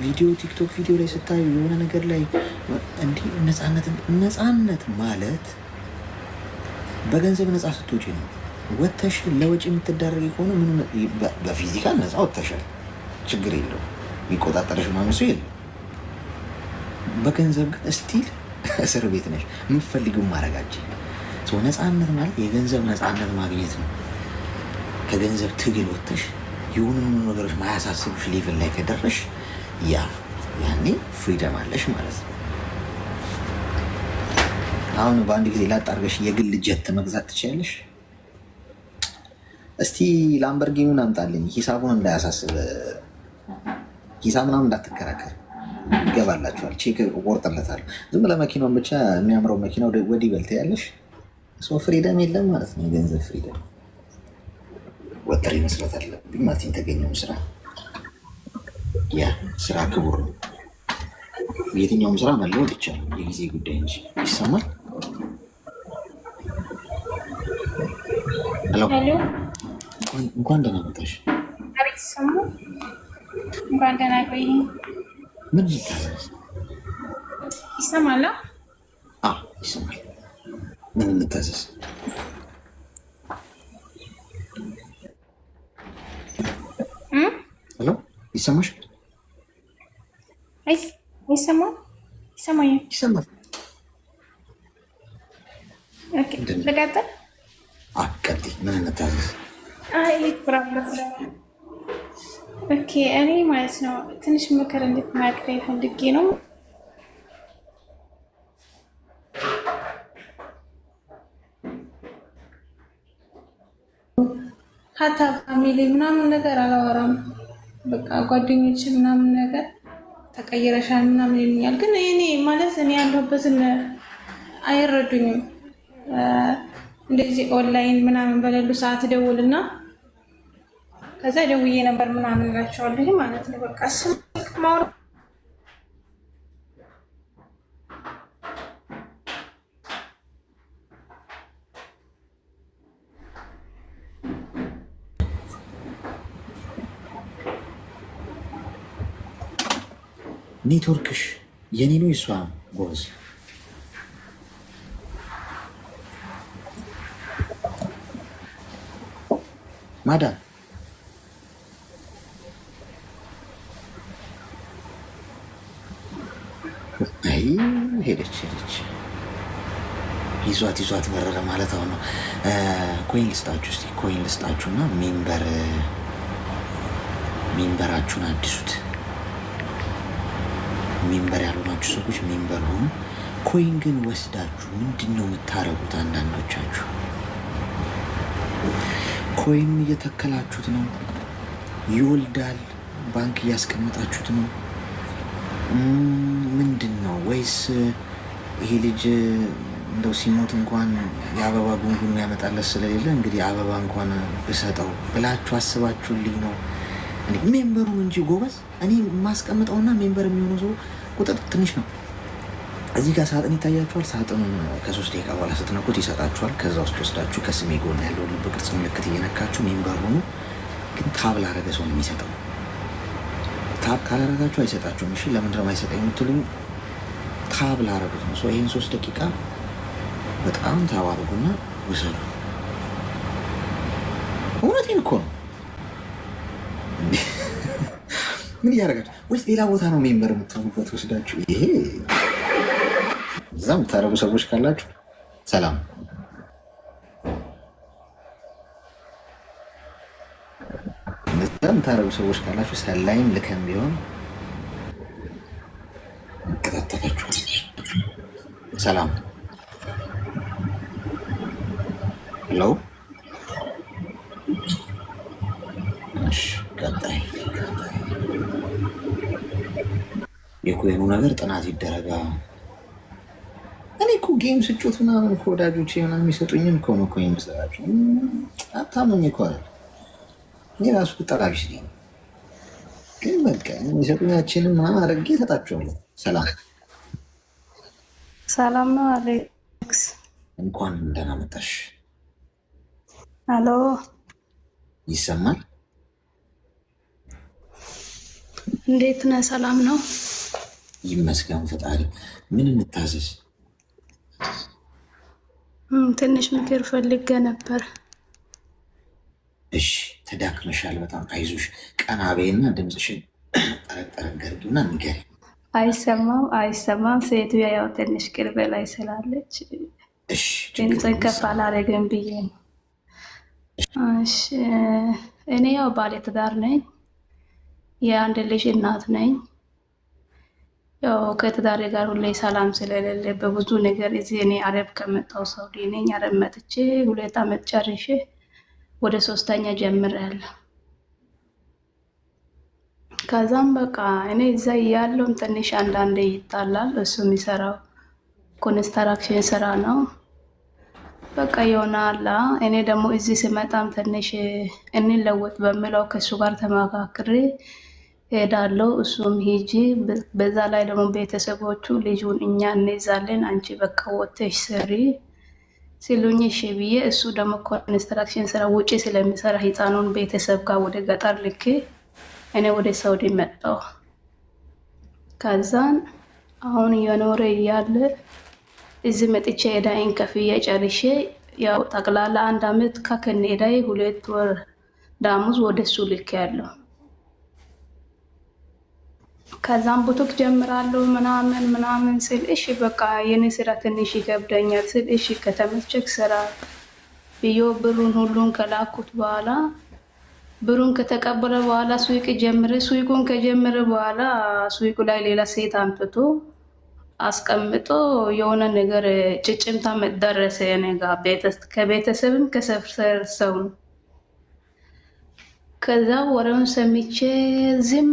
ቪዲዮ ቲክቶክ ቪዲዮ ላይ ስታዩ የሆነ ነገር ላይ እንዲህ ነፃነት ማለት በገንዘብ ነፃ ስትወጪ ነው። ወተሽ ለወጪ የምትዳረጊ ከሆነ ምን በፊዚካል ነፃ ወጥተሻል፣ ችግር የለው የሚቆጣጠረሽ ምናምን ሰው የለም። በገንዘብ ግን ስቲል እስር ቤት ነሽ። የምትፈልጊውን ማድረጋች ነፃነት ማለት የገንዘብ ነፃነት ማግኘት ነው። ከገንዘብ ትግል ወጥተሽ የሆኑ ነገሮች ማያሳስብሽ ሌቭል ላይ ከደረሽ ያኔ ፍሪደም አለሽ ማለት ነው። አሁን በአንድ ጊዜ ላጣርገሽ የግል ጀት መግዛት ትችላለሽ። እስቲ ላምበርጊኒውን አምጣልኝ፣ ሂሳቡን እንዳያሳስብ፣ ሂሳብ ምናምን እንዳትከራከር፣ ይገባላችኋል። ቼክ ቆርጥለታለሁ። ዝም ብለህ መኪናውን ብቻ የሚያምረው መኪና ወዲህ በልተ ያለሽ ሰው ፍሪደም የለም ማለት ነው። የገንዘብ ፍሪደም ወጥሬ መስራት አለብኝ ማለት የተገኘውን ስራ ስራ ክቡር ነው። የትኛውም ስራ መለወጥ ይቻላል፣ የጊዜ ጉዳይ እንጂ። ይሰማል? ሄሎ፣ እንኳን ደህና መጣሽ። አቤት፣ ሰሙ። እንኳን ደህና ቆይ። ምን ይታዘዝ? ይሰማል? ይሰማል። ምን እንታዘዝ? ሄሎ፣ ይሰማሽ? ይሰማል? ይሰማኛል። ይሰማል። ልቀጥል? ቀጥይ። ምን እንታዘዝ? ኦኬ፣ እኔ ማለት ነው ትንሽ ምክር እንድትመክረኝ ፈልጌ ነው። ሀታ ፋሚሊ ምናምን ነገር አላወራም። በቃ ጓደኞች ምናምን ነገር ተቀይረሻል ምናምን ይሉኛል። ግን እኔ ማለት እኔ ያለሁበትን አይረዱኝም። እንደዚህ ኦንላይን ምናምን በሌሉ ሰዓት ደውልና ከዛ ደውዬ ነበር ምናምን እላቸዋለሁ ማለት ነው። በቃ ስልክ ማውራት ኔትወርክሽ የኔ ነው የሷ ጎበዝ? ማዳም ሄደች ይዟት በረረ ማለት አሁን ነው። ኮይን ልስጣችሁ እስኪ ኮይን ልስጣችሁና ሜምበራችሁን አድሱት። ሜምበር ያልሆናችሁ ሰዎች ሜምበር ሆኑ። ኮይን ግን ወስዳችሁ ምንድን ነው የምታረጉት? አንዳንዶቻችሁ ኮይኑን እየተከላችሁት ነው፣ ይወልዳል፣ ባንክ እያስቀመጣችሁት ነው። ምንድን ነው? ወይስ ይሄ ልጅ እንደው ሲሞት እንኳን የአበባ ጉንጉን የሚያመጣለት ስለሌለ እንግዲህ አበባ እንኳን ብሰጠው ብላችሁ አስባችሁልኝ ነው? ሜምበሩን እንጂ ጎበዝ፣ እኔ የማስቀምጠውና ሜምበር የሚሆነው ሰው ቁጥር ትንሽ ነው። እዚህ ጋር ሳጥን ይታያችኋል። ሳጥኑን ከ3 ደቂቃ በኋላ ስትነኩት ይሰጣችኋል። ከዛ ውስጥ ወስዳችሁ ከስሜ ጎን ያለው ልብ ቅርጽ ምልክት እየነካችሁ ሜምበር ሆኑ። ግን ታብ ላረገ ሰው ነው የሚሰጠው። ታብ ካላረጋችሁ አይሰጣችሁም። እሺ፣ ለምንድን ነው አይሰጠኝ የምትሉኝ? ታብ ላረጉት ነው። ይህን 3 ደቂቃ በጣም ታብ አድርጉና ውሰዱ። እውነቴን እኮ ነው። ምን እያደረጋችሁ? ወይስ ሌላ ቦታ ነው ሜምበር የምትሆኑበት ወስዳችሁ? ይሄ እዛም የምታደርጉ ሰዎች ካላችሁ ሰላም። እዛም የምታደርጉ ሰዎች ካላችሁ ሰላይም ልከም ቢሆን እንከታተላችኋል። ሰላም። ሄሎ። ቀጣይ የኮይኑ ነገር ጥናት ይደረጋ። እኔ እኮ ጌም ስጮት ምናምን እኮ ወዳጆቼ ምናምን የሚሰጡኝም ከሆነ ኮይን ስላችሁ አታምኝ እኮ አለ። እኔ ራሱ ጠቃቢስ ነኝ፣ ግን በቃ የሚሰጡኛችንን ምናምን አድርጌ እሰጣቸዋለሁ። ሰላም ሰላም ነው አሌክስ። እንኳን ደህና መጣሽ። አሎ ይሰማል? እንዴት ነህ? ሰላም ነው ይመስገን ፈጣሪ። ምን እንታዘዝ? ትንሽ ምክር ፈልጌ ነበር። እሺ ተዳክመሻል በጣም አይዞሽ። ቀና በይና ድምፅሽን ጠረቅ ጠረቅ አድርጊውና ንገሪ። አይሰማም። ሴትዮዋ ያው ትንሽ ቅርብ ላይ ስላለች ድምፅን ከፍ አላደርግም ብዬ ነው። እሺ እኔ ያው ባለትዳር ነኝ፣ የአንድ ልጅ እናት ነኝ። ያው ከትዳሬ ጋር ሁሌ ሰላም ስለሌለ በብዙ ነገር እዚህ እኔ አረብ ከመጣሁ ሳውዲ ነኝ። አረብ መጥቼ 2 ዓመት ጨርሼ ወደ 3ኛ ጀምሬያለሁ። ከዛም በቃ እኔ እዛ እያለሁም ትንሽ አንዳንዴ ይጣላል። እሱ የሚሰራው ኮንስትራክሽን ስራ ነው። በቃ ይሆናላ። እኔ ደግሞ እዚህ ስመጣም ትንሽ እንለወጥ በሚለው ከእሱ ጋር ተመካክሬ ሄዳለሁ። እሱም ሂጂ፣ በዛ ላይ ደግሞ ቤተሰቦቹ ልጁን እኛ እንይዛለን፣ አንቺ በቃ ወጥተሽ ስሪ ሲሉኝ እሺ ብዬ፣ እሱ ደግሞ ኮንስትራክሽን ስራ ውጪ ስለሚሰራ ህፃኑን ቤተሰብ ጋር ወደ ገጠር ልኬ እኔ ወደ ሳውዲ መጣሁ። ከዛን አሁን እየኖረ እያለ እዚህ መጥቼ ዕዳዬን ከፍዬ ጨርሼ ያው ጠቅላላ 1 ዓመት ከከነ ዕዳዬ 2 ወር ደሞዝ ወደ እሱ ልኬያለሁ። ከዛም ቡቱክ ጀምራለሁ ምናምን ስል እሺ በቃ የኔ ስራ ትንሽ ይከብደኛል ስል እሺ ከተመቸክ ስራ ብዬ ብሩን ሁሉን ከላኩት በኋላ ብሩን ከተቀበለ በኋላ ሱቁን ከጀመረ በኋላ ሱቁ ላይ ሌላ ሴት አምጥቶ አስቀምጦ የሆነ ነገር ጭጭምታ ደረሰ እኔ ጋር ከቤተሰብም ከሰፈር ሰው። ከዛ ወሬውን ሰምቼ ዝም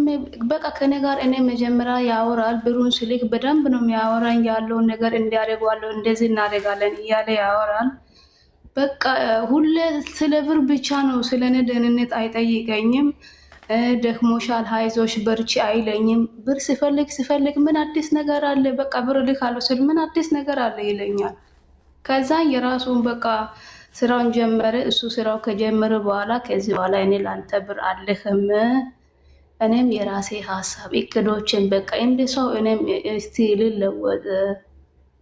በቃ ከኔ ጋር እኔ መጀመሪያ ያወራል። ብሩን ስልክ በደንብ ነው የሚያወራኝ፣ ያለውን ነገር እንዲያደርጓለሁ እንደዚህ እናደርጋለን እያለ ያወራል። በቃ ሁሌ ስለ ብር ብቻ ነው፣ ስለ እኔ ደህንነት አይጠይቀኝም። ደክሞሻል፣ አይዞሽ፣ በርቺ አይለኝም። ብር ሲፈልግ ምን አዲስ ነገር አለ፣ በቃ ብር ልካለሁ ስል ምን አዲስ ነገር አለ ይለኛል። ከዛ የራሱን በቃ ስራውን ጀመረ። እሱ ስራው ከጀመረ በኋላ ከዚህ በኋላ እኔ ላንተ ብር አልህም፣ እኔም የራሴ ሀሳብ እቅዶችን በቃ እንደ ሰው እኔም እስቲ ልለወጥ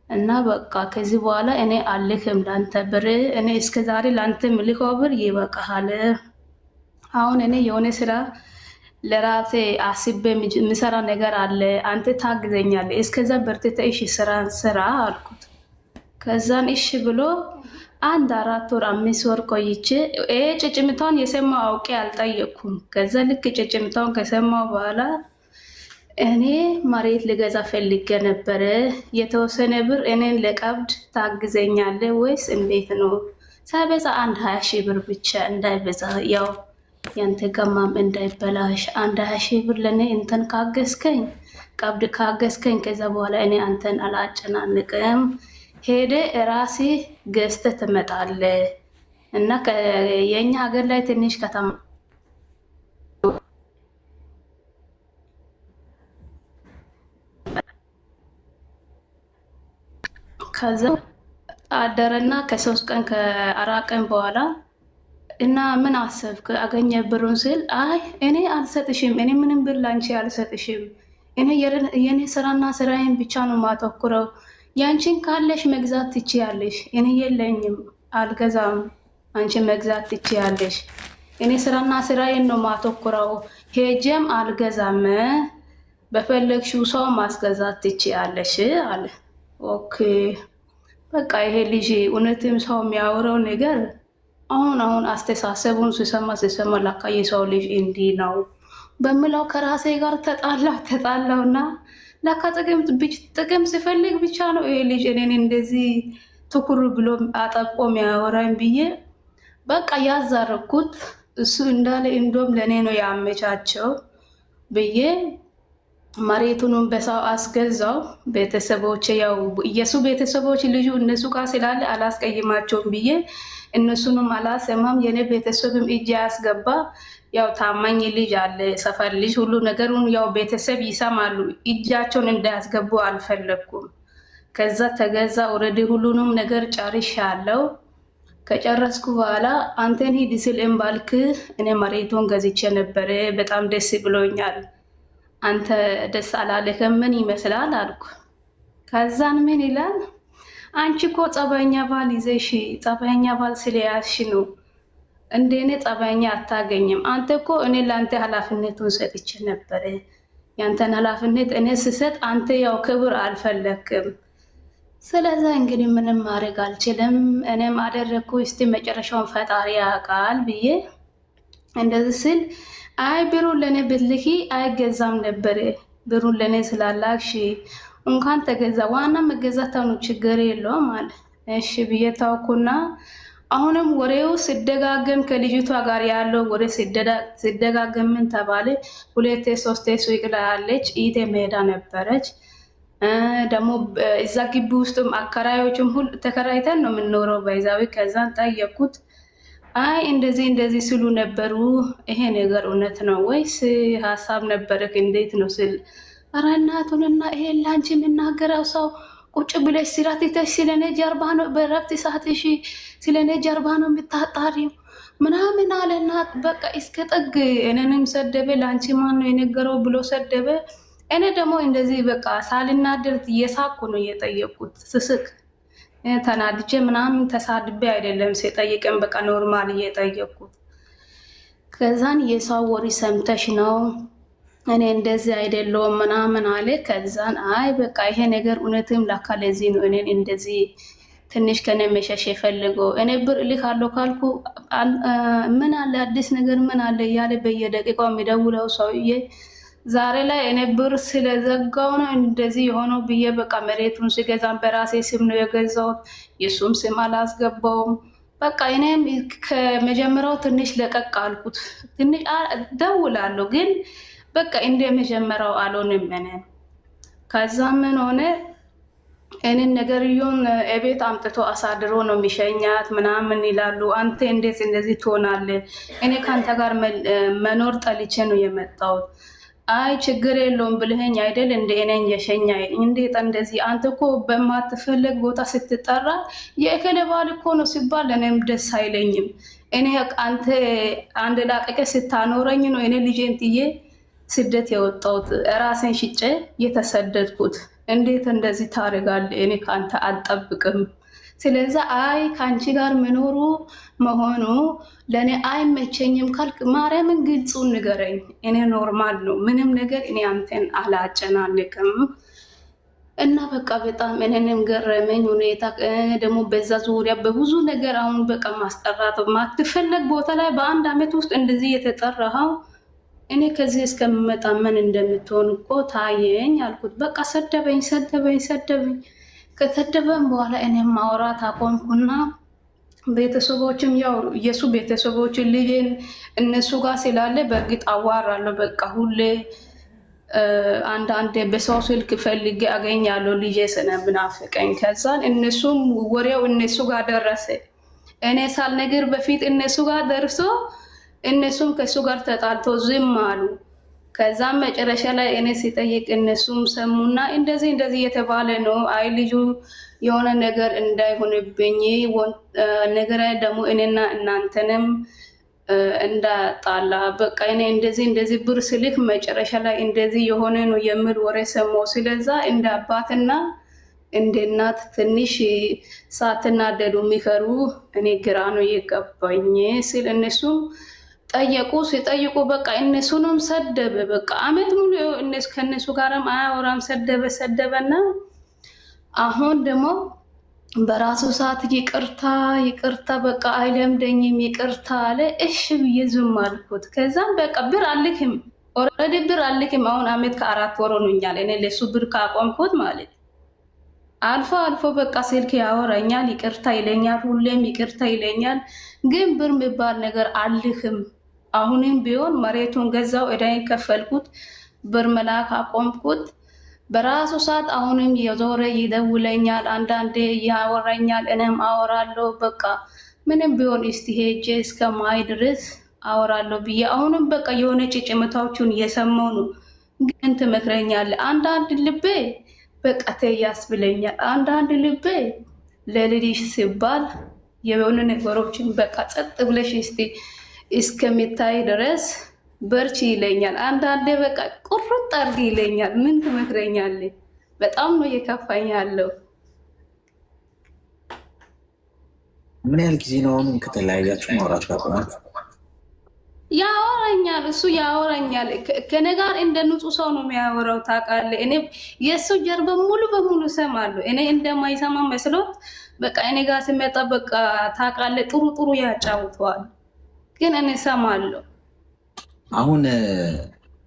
እና በቃ ከዚህ በኋላ እኔ አልህም ላንተ ብር፣ እኔ እስከዛሬ ላንተ ምልከው ብር ይበቃሃል። አሁን እኔ የሆነ ስራ ለራሴ አስቤ የሚሰራ ነገር አለ፣ አንተ ታግዘኛለህ፣ እስከዛ በርትተሽ ስራን ስራ አልኩት። ከዛን እሺ ብሎ 1 4 ወር 5 ወር ቆይቼ ጭጭምታውን የሰማው አውቄ አልጠየቅኩም። ከዛ ልክ ጭጭምታውን ከሰማው በኋላ እኔ መሬት ልገዛ ፈልጌ ነበረ፣ የተወሰነ ብር እኔን ለቀብድ ታግዘኛለህ ወይስ እንዴት ነው? ሳይበዛ 20 ሺህ ብር ብቻ እንዳይበዛ፣ ያው ያንተ ገማም እንዳይበላሽ 20 ሺህ ብር ለእኔ እንትን ካገዝከኝ፣ ቀብድ ካገዝከኝ፣ ከዛ በኋላ እኔ አንተን አላጨናንቅም፣ ሄደ ራሴ ገዝተህ ትመጣለህ እና የኛ ሀገር ላይ ትንሽ ከተማ ከዛ አደረና ከ3 ቀን ከ4 ቀን በኋላ እና ምን አሰብክ አገኘ ብሩን ስል አይ እኔ አልሰጥሽም፣ እኔ ምንም ብር ላንቺ አልሰጥሽም፣ እኔ የኔ ስራና ስራዬን ብቻ ነው ማተኩረው፣ ያንቺን ካለሽ መግዛት ትችያለሽ፣ እኔ የለኝም አልገዛም፣ አንቺ መግዛት ትችያለሽ፣ እኔ ስራና ስራዬን ነው ማተኩረው፣ ሄጀም አልገዛም፣ በፈለግሽው ሰው ማስገዛት ትችያለሽ አለ። ኦኬ በቃ ይሄ ልጅ እውነትም ሰው የሚያወራው ነገር አሁን አስተሳሰቡን ስሰማ ለካ የሰው ልጅ እንዲህ ነው በምላው ከራሴ ጋር ተጣላውና ለካ ጥቅም ሲፈልግ ብቻ ነው ይሄ ልጅ እኔን እንደዚህ ትኩር ብሎ አጠቆ የሚያወራኝ ብዬ በቃ ያዛረኩት። እሱ እንዳለ እንደውም ለእኔ ነው ያመቻቸው ብዬ መሬቱንም በሰው አስገዛው። ቤተሰቦች ያው የሱ ቤተሰቦች ልጁ እነሱ ጋር ስላለ አላስቀይማቸውም ብዬ እነሱንም አላሰማም። የኔ ቤተሰብም እጅ ያስገባ ያው ታማኝ ልጅ አለ ሰፈር ልጅ ሁሉ ነገሩን ያው ቤተሰብ ይሰማሉ። እጃቸውን እንዳያስገቡ አልፈለኩም። ከዛ ተገዛ። ኦልሬዲ ሁሉንም ነገር ጨርሻለሁ። ከጨረስኩ በኋላ አንተን ሂድ ስል እምባልክ እኔ መሬቱን ገዝቼ ነበረ። በጣም ደስ ብሎኛል። አንተ ደስ አላለከም? ምን ይመስላል አልኩ። ከዛን ምን ይላል አንቺ እኮ ጸባይኛ ባል ይዘሽ ጸባይኛ ባል ስለያዝሽ ነው እንደኔ ጸባይኛ አታገኝም። አንተ እኮ እኔ ለአንተ ኃላፊነቱን ሰጥቼ ነበረ። ያንተን ኃላፊነት እኔ ስሰጥ አንተ ያው ክብር አልፈለክም። ስለዛ እንግዲህ ምንም ማድረግ አልችልም። እኔም አደረግኩ። እስቲ መጨረሻውን ፈጣሪ ያውቃል ብዬ እንደዚህ ስል አይ ብሩን ለኔ ብትልኪ አይገዛም ነበር። ብሩን ለኔ ስላላክሽ እንኳን ተገዛ፣ ዋና መገዛት ነው ችግር የለውም አለ። እሺ ብዬ ታውኩና አሁንም ወሬው ሲደጋገም ከልጅቷ ጋር ያለው ወሬ ሲደጋገም ምን ተባለ? 2-3 ሱቅ ላይ አለች ኢቴ ሜዳ ነበረች። ደግሞ እዛ ግቢ ውስጥም አከራዮችም ሁሉ ተከራይተን ነው የምንኖረው በይዛዊ። ከዛን ጠየቁት። አይ እንደዚህ ሲሉ ነበሩ። ይሄ ነገር እውነት ነው ወይስ ሀሳብ ነበረክ? እንዴት ነው ስል ኧረ እናቱንና ይሄ ላንቺ የምናገረው ሰው ቁጭ ብለሽ ስራ ትተሽ ስለኔ ጀርባ ነው በረፍት ሰዓትሽ ስለኔ ጀርባ ነው የምታጣሪው ምናምን አለና በቃ እስከ ጥግ እኔንም ሰደበ። ላንቺ ማን ነው የነገረው ብሎ ሰደበ። እኔ ደግሞ እንደዚህ በቃ ሳልናደር እየሳኩ ነው እየጠየቁት። ስስቅ ተናድጄ ምናምን ተሳድቤ አይደለም ሲጠይቀን በቃ ኖርማል እየጠየቁት። ከዛን የሰው ወሬ ሰምተሽ ነው እኔ እንደዚህ አይደለሁም ምናምን አለ። ከዛን አይ በቃ ይሄ ነገር እውነትም ላካ ለዚህ ነው እኔን እንደዚህ ትንሽ ከኔ መሸሽ የፈለገው። እኔ ብር እልካለሁ ካልኩ ምን አለ አዲስ ነገር ምን አለ እያለ በየደቂቃው የሚደውለው ሰውዬ ዛሬ ላይ እኔ ብር ስለዘጋው ነው እንደዚህ የሆነው ብዬ በቃ መሬቱን ሲገዛም በራሴ ስም ነው የገዛሁት። የሱም ስም አላስገባውም። በቃ እኔም ከመጀመሪያው ትንሽ ለቀቅ አልኩት። ትንሽ ደውላለሁ ግን በቃ እንደ መጀመሪያው አልሆንም። ከዛ ምን ሆነ እኔን ነገርየውን እቤት አምጥቶ አሳድሮ ነው የሚሸኛት ምናምን ይላሉ። አንተ እንዴት እንደዚህ ትሆናለህ? እኔ ካንተ ጋር መኖር ጠልቼ ነው የመጣሁት። አይ ችግር የለውም ብልህኝ አይደል እንደ እኔን የሸኛይ እንዴት እንደዚህ አንተ እኮ በማትፈለግ ቦታ ስትጠራ የእከሌ ባል እኮ ነው ሲባል እኔም ደስ አይለኝም። እኔ አንተ አንድ ላቀቀ ስታኖረኝ ነው እኔ ልጄን ጥዬ ስደት የወጣሁት ራሴን ሽጬ የተሰደድኩት። እንዴት እንደዚህ ታደርጋለህ? እኔ ካንተ አልጠብቅም። ስለዛ አይ ካንቺ ጋር መኖሩ መሆኑ ለኔ አይመቸኝም ካልክ ማርያምን ግልጹን ንገረኝ። እኔ ኖርማል ነው ምንም ነገር እኔ አንተን አላጨናንቅም። እና በቃ በጣም እኔንም ገረመኝ ሁኔታ። ደግሞ በዛ ዙሪያ በብዙ ነገር አሁን በቃ ማስጠራት ማትፈለግ ቦታ ላይ በአንድ አመት ውስጥ እንደዚህ የተጠራኸው እኔ ከዚህ እስከምመጣ ምን እንደምትሆን እኮ ታየኝ አልኩት። በቃ ሰደበኝ። ከተደበን በኋላ እኔም ማውራት አቆምኩና ቤተሰቦችም ያው የሱ ቤተሰቦች ልጄን እነሱ ጋር ስላለ በእርግጥ አዋራለሁ። በቃ ሁሌ አንዳንዴ በሰው ስልክ ፈልጌ አገኛለሁ ልጄ ስለምናፍቀኝ። ከዛን እነሱም ወሬው እነሱ ጋር ደረሰ። እኔ ሳልነግር በፊት እነሱ ጋር ደርሶ እነሱም ከሱ ጋር ተጣልቶ ዝም አሉ። ከዛም መጨረሻ ላይ እኔ ሲጠይቅ እነሱም ሰሙና እንደዚህ የተባለ ነው። አይ ልጁ የሆነ ነገር እንዳይሆንብኝ ነገር ደግሞ እኔና እናንተንም እንዳጣላ በቃ እኔ እንደዚህ ብር ስልክ መጨረሻ ላይ እንደዚህ የሆነ ነው የሚል ወሬ ሰማሁ። ስለዛ እንደ አባትና እንደ እናት ትንሽ ሳትናደዱ የሚከሩ እኔ ግራ ነው የገባኝ ሲል እነሱም ሲጠይቁ በቃ እነሱንም ሰደበ። በቃ አመት ሙሉ ከነሱ ጋርም አያወራም። ሰደበና አሁን ደግሞ በራሱ ሰዓት ይቅርታ በቃ አይለምደኝም ይቅርታ አለ። እሺ ብዬ ዝም አልኩት። ከዛም በቃ ብር አልክም ኦልሬዲ ብር አልክም። አሁን አመት ከ4 ወር ሆኖኛል እኔ ለሱ ብር ካቆምኩት ማለት አልፎ አልፎ በቃ ስልክ ያወራኛል፣ ይቅርታ ይለኛል፣ ሁሌም ይቅርታ ይለኛል። ግን ብር የሚባል ነገር አልክም። አሁንም ቢሆን መሬቱን ገዛው፣ እዳይን ከፈልኩት፣ ብር መላክ አቆምኩት። በራሱ ሰዓት አሁንም የዞረ ይደውለኛል፣ አንዳንዴ ያወራኛል፣ እኔም አወራለሁ። በቃ ምንም ቢሆን እስቲ ሄጄ እስከማይ ድረስ አወራለሁ ብዬ አሁንም በቃ የሆነ ጭጭምታዎቹን እየሰማሁ ነው። ግን ትመክረኛለህ። አንዳንድ ልቤ በቃ ተያስ ብለኛል። አንዳንድ ልቤ ለልጅሽ ሲባል የሆነ ነገሮችን በቃ ጸጥ ብለሽ እስቲ እስከሚታይ ድረስ በርቺ ይለኛል። አንዳንዴ በቃ ቁርጥ አድርጊ ይለኛል። ምን ትመክረኛለህ? በጣም ነው እየከፋኝ ያለው። ምን ያህል ጊዜ ነው አሁን ከተለያያችሁ ማውራት ካቆማችሁ? ያወራኛል፣ እሱ ያወራኛል። ከኔ ጋር እንደ ንጹህ ሰው ነው የሚያወራው ታውቃለህ። እኔ የእሱ ጀርባ ሙሉ በሙሉ እሰማለሁ። እኔ እንደማይሰማ መስሎት በቃ እኔ ጋር ሲመጣ በቃ ታውቃለህ ጥሩ ጥሩ ያጫውተዋል፣ ግን እኔ እሰማለሁ። አሁን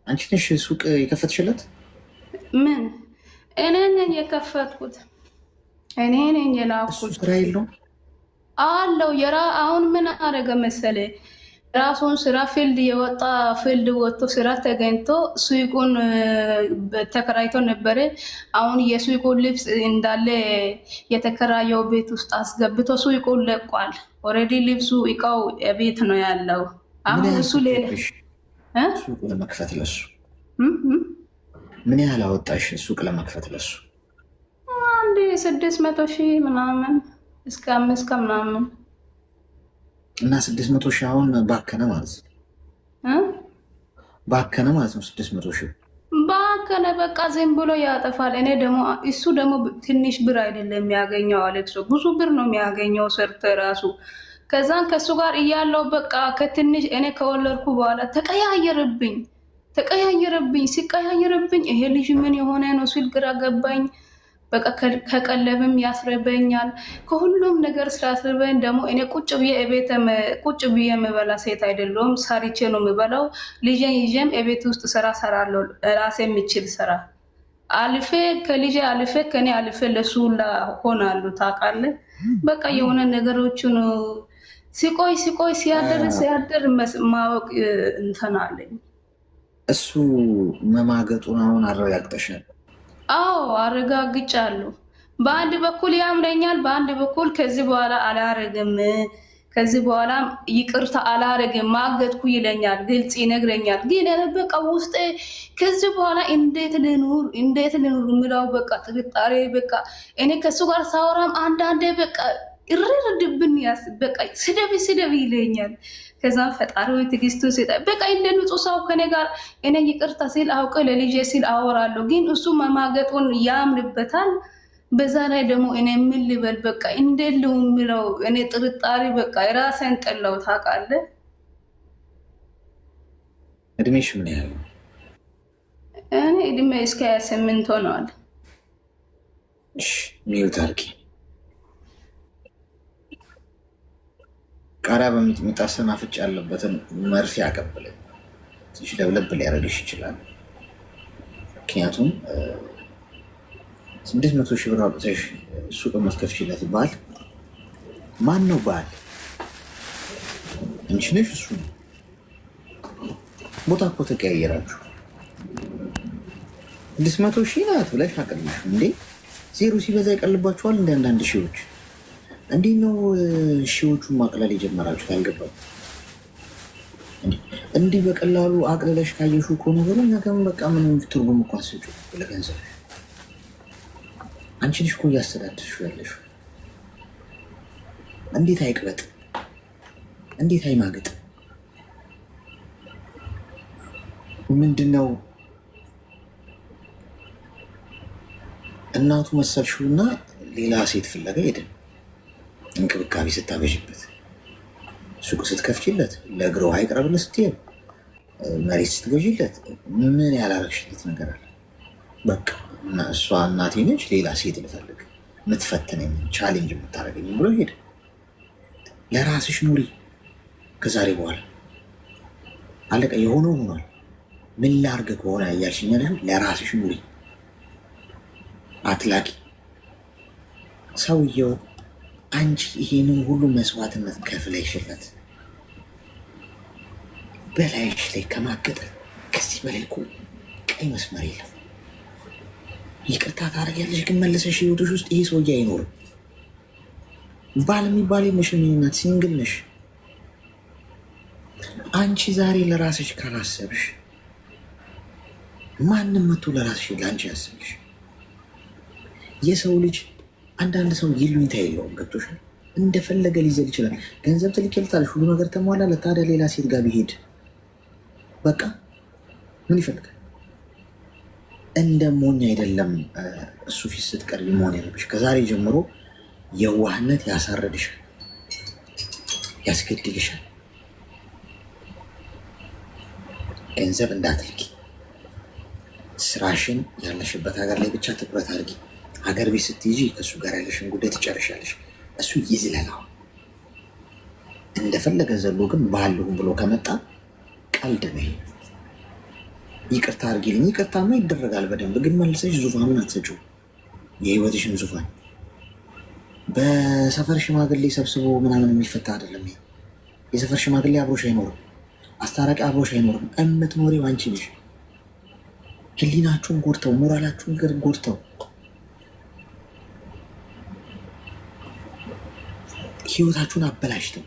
አንቺ ነሽ ሱቅ የከፈትሽለት? ምን እኔ ነኝ የከፈትኩት፣ እኔ ነኝ የላኩት። ስራ የለውም አለው አሁን ምን አደረገ መሰለ ራሱን ስራ ፊልድ የወጣ ፊልድ ወጥቶ ስራ ተገኝቶ ሱቁን ተከራይቶ ነበረ። አሁን የሱቁን ልብስ እንዳለ የተከራየው ቤት ውስጥ አስገብቶ ሱቁን ለቋል። ኦልሬዲ ልብሱ እቃው ቤት ነው ያለው። አሁን እሱ ሌላ ሱቅ ለመክፈት ለሱ ምን ያህል አወጣሽ? ሱቅ ለመክፈት ለሱ አንድ 600,000 ምናምን እስከ 5 ከምናምን እና 600,000 አሁን ባከነ ማለት ነው። ባከነ ማለት ነው። 600,000 ባከነ በቃ ዝም ብሎ ያጠፋል። እኔ ደግሞ እሱ ደግሞ ትንሽ ብር አይደለም የሚያገኘው አሌክሶ፣ ብዙ ብር ነው የሚያገኘው ሰርቶ ራሱ። ከዛን ከሱ ጋር እያለው በቃ ከትንሽ እኔ ከወለድኩ በኋላ ተቀያየረብኝ። ሲቀያየረብኝ ይሄ ልጅ ምን የሆነ ነው ሲል ግራ ገባኝ። በቃ ከቀለብም ያስረበኛል፣ ከሁሉም ነገር ስላስረበኝ ደግሞ እኔ ቁጭ ብዬ የምበላ ሴት አይደለሁም። ሰርቼ ነው የምበላው። ልጄን ይዤም የቤት ውስጥ ስራ ሰራለሁ፣ ራሴ የሚችል ስራ አልፌ ከልጄ አልፌ ከኔ አልፌ ለሱ ሆናሉ ታውቃለህ። በቃ የሆነ ነገሮችን ሲቆይ ሲያደር ማወቅ እንትን አለኝ። እሱ መማገጡን አሁን አረጋግጠሻል? አዎ አረጋግጫለሁ። በአንድ በኩል ያምረኛል፣ በአንድ በኩል ከዚህ በኋላ አላረግም፣ ከዚህ በኋላ ይቅርታ አላረግም ማገጥኩ ይለኛል፣ ግልጽ ይነግረኛል። ግን በቃ ውስጤ ከዚህ በኋላ እንዴት ልኑር የምለው በቃ ጥርጣሬ። በቃ እኔ ከሱ ጋር ሳወራም አንዳንዴ በቃ እርርድብን በቃ ስደብ ይለኛል። ከዛም ፈጣሪ ወይ ትዕግስቱ ሲጣ በቃ እንደ ንጹህ ሰው ከኔ ጋር እኔ ይቅርታ ሲል አውቀ ለልጄ ሲል አወራለሁ። ግን እሱ መማገጡን ያምንበታል። በዛ ላይ ደግሞ እኔ ምን ልበል በቃ እንደለው ምለው እኔ ጥርጣሬ በቃ የራሴን ጠላው ታውቃለህ። እድሜሽ ምን ያህል ነው? እኔ እድሜ እስከ 28 ሆነዋል። ሚዩት አድርጊ። ቃሪያ በሚጥሚጣ ሰናፍጭ ያለበትን መርፌ አቀብለኝ። ትንሽ ለብለብ ሊያደርግሽ ይችላል። ምክንያቱም 600,000 ብር አውጥተሽ ሱቅ የምትከፍቺለት ባል ማን ነው? ባል አንቺ ነሽ? እሱ ነው? ቦታ እኮ ተቀያየራችሁ። 600,000 ናት ብለሽ አቀልሽ እንዴ? ዜሮ ሲበዛ ይቀልባችኋል። እንደ አንዳንድ ሺዎች እንዴት ነው ሺዎቹን ማቅለል የጀመራችሁት? አልገባም። እንዲህ በቀላሉ አቅልለሽ ካየሹ እኮ ነገሩ ነገም በቃ ምንም ትርጉም እኮ አትሰጪው ለገንዘብ። አንቺ ነሽ እኮ እያስተዳደርሽው ያለሽው። እንዴት አይቅበጥ? እንዴት አይማግጥ? ምንድነው እናቱ መሰልሽውና ሌላ ሴት ፍለጋ ሄድን። እንክብካቤ ስታበዥበት፣ ሱቅ ስትከፍችለት፣ ለእግሮ አይቅረብለት ስትሄድ፣ መሬት ስትገዥለት ምን ያላረግሽለት ነገር አለ? በቃ እሷ እናቴ ነች ሌላ ሴት ልፈልግ የምትፈትነኝ ቻሌንጅ የምታደርገኝ ብሎ ሄደ። ለራስሽ ኑሪ ከዛሬ በኋላ አለቀ። የሆነው ሆኗል። ምን ላርግ ከሆነ እያልሽኝ ያለሽው ለራስሽ ኑሪ፣ አትላቂ። ሰውየው አንቺ ይሄንን ሁሉ መስዋዕትነት ከፍለሽለት በላይሽ ላይ ከማገጠ ከዚህ በላይ እኮ ቀይ መስመር የለም። ይቅርታ ታደርጊያለሽ፣ ግን መለሰሽ ህይወትሽ ውስጥ ይሄ ሰውዬ አይኖርም። ባል የሚባል የለሽም፣ ናት ሲንግል ነሽ። አንቺ ዛሬ ለራስሽ ካላሰብሽ ማንም መቶ ለራስሽ ለአንቺ ያስብሽ። የሰው ልጅ አንዳንድ ሰው ይሉኝታ የለውም። ገብቶሻል? እንደፈለገ ሊዘል ይችላል። ገንዘብ ትልኪልታለሽ፣ ሁሉ ነገር ተሟላለት። ታዲያ ሌላ ሴት ጋር ቢሄድ በቃ ምን ይፈልጋል? እንደ ሞኝ አይደለም እሱ ፊት ስትቀርቢ መሆን ያለብሽ። ከዛሬ ጀምሮ የዋህነት ያሳረድሻል፣ ያስገድልሻል። ገንዘብ እንዳትልኪ፣ ስራሽን ያለሽበት ሀገር ላይ ብቻ ትኩረት አድርጊ። ሀገር ቤት ስትይጂ ከእሱ ጋር ያለሽን ጉዳይ ትጨርሻለሽ። እሱ ይዝለናው እንደፈለገ ዘሎ ግን ባልሁም ብሎ ከመጣ ቀልድ ነው። ይቅርታ አድርጊልኝ። ይቅርታማ ይደረጋል በደንብ፣ ግን መልሰሽ ዙፋኑን አትሰጪው። የህይወትሽን ዙፋን በሰፈር ሽማግሌ ሰብስቦ ምናምን የሚፈታ አይደለም። የሰፈር ሽማግሌ አብሮሽ አይኖርም። አስታራቂ አብሮሽ አይኖርም። የምትኖሪው አንቺ ነሽ። ህሊናችሁን ጎድተው፣ ሞራላችሁን ጎድተው፣ ህይወታችሁን አበላሽተው፣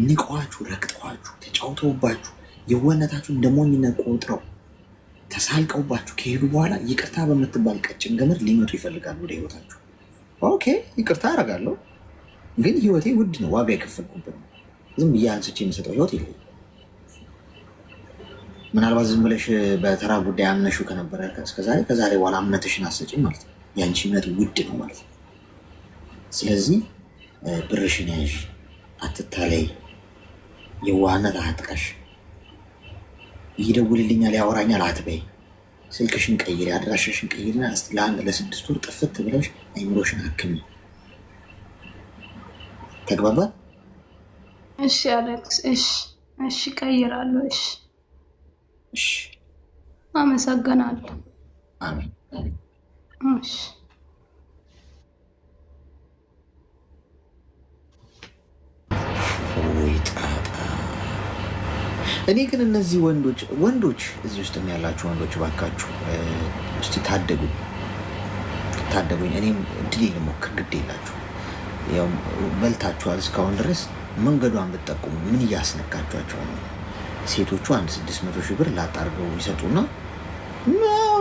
ንቀዋችሁ፣ ረግጠዋችሁ፣ ተጫውተውባችሁ፣ የዋህነታችሁን እንደ ሞኝነት ቆጥረው ተሳልቀውባችሁ ከሄዱ በኋላ ይቅርታ በምትባል ቀጭን ገመድ ሊመጡ ይፈልጋሉ ወደ ህይወታችሁ። ኦኬ ይቅርታ አደርጋለሁ፣ ግን ህይወቴ ውድ ነው፣ ዋጋ የከፈልኩበት ነው። ዝም ብዬ አንስቼ የምሰጠው ህይወት የለኝም። ምናልባት ዝም ብለሽ በተራ ጉዳይ አምነሹ ከነበረ እስከዛሬ፣ ከዛሬ በኋላ እምነትሽን አሰጪኝ ማለት ነው። የአንቺ እምነት ውድ ነው ማለት ነው። ስለዚህ ብርሽን ያዥ፣ አትታለይ፣ የዋህነት አትቀሽ። ይደውልልኛል ያወራኛል አትበይ። ስልክሽን ቀይሪ፣ አድራሻሽን ቀይሪና ለ6 ወር ጥፍት ብለሽ አይምሮሽን አክሚ። ተግባባል? እሺ አሌክስ፣ እሺ ቀይራለሁ። እሺ አመሰግናለሁ። አሜን። እሺ እኔ ግን እነዚህ ወንዶች እዚህ ውስጥ ያላችሁ ወንዶች ባካችሁ እስቲ ታደጉኝ። እኔም እድሌ ልሞክር። ግድ የላችሁ ያው በልታችኋል እስካሁን ድረስ። መንገዷን ብትጠቁሙ ምን እያስነካችኋቸው ነው? ሴቶቹ 600 ሺህ ብር ላጣርገው ይሰጡና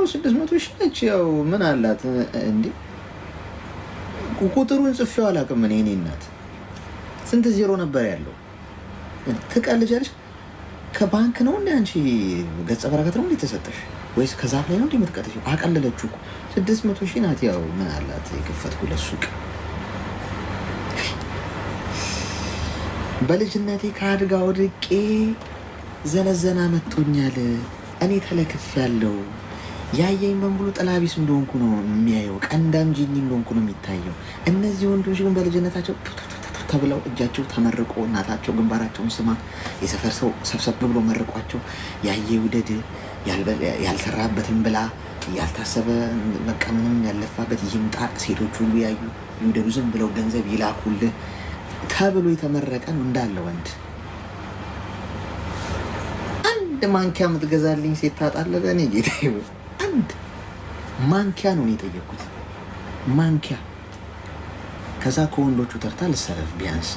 600 ሺህ ነች። ያው ምን አላት እንዴ? ቁጥሩን ጽፌው አላውቅም እኔ እናት። ስንት ዜሮ ነበር ያለው? ትቀልጃለሽ። ከባንክ ነው እንደ አንቺ ገጸ በረከት ነው እንዴ ተሰጠሽ? ወይስ ከዛፍ ላይ ነው እንዴ የምትቀጥሽ? አቀለለችው እኮ 600 ሺህ ናት። ያው ምን አላት የከፈትኩለት ሱቅ። በልጅነቴ ከአድጋ ወድቄ ዘነዘና መጥቶኛል። እኔ ተለክፍ ያለው ያየኝ በሙሉ ጥላቢስ እንደሆንኩ ነው የሚያየው። ቀንዳም ጂኒ እንደሆንኩ ነው የሚታየው። እነዚህ ወንዶች ግን በልጅነታቸው ተብለው እጃቸው ተመርቆ እናታቸው ግንባራቸውን ስማ የሰፈር ሰው ሰብሰብ ብሎ መርቋቸው ያየ ውደድ ያልሰራበትን ብላ ያልታሰበ በቃ ምንም ያለፋበት ይምጣ ሴቶች ሁሉ ያዩ ይውደዱ ዝም ብለው ገንዘብ ይላኩልህ ተብሎ የተመረቀ ነው እንዳለ ወንድ። አንድ ማንኪያ የምትገዛልኝ ሴት ታጣለህ? እኔ ጌታ አንድ ማንኪያ ነው የጠየኩት፣ ማንኪያ። ከዛ ከወንዶቹ ተርታ ልሰለፍ ቢያንስ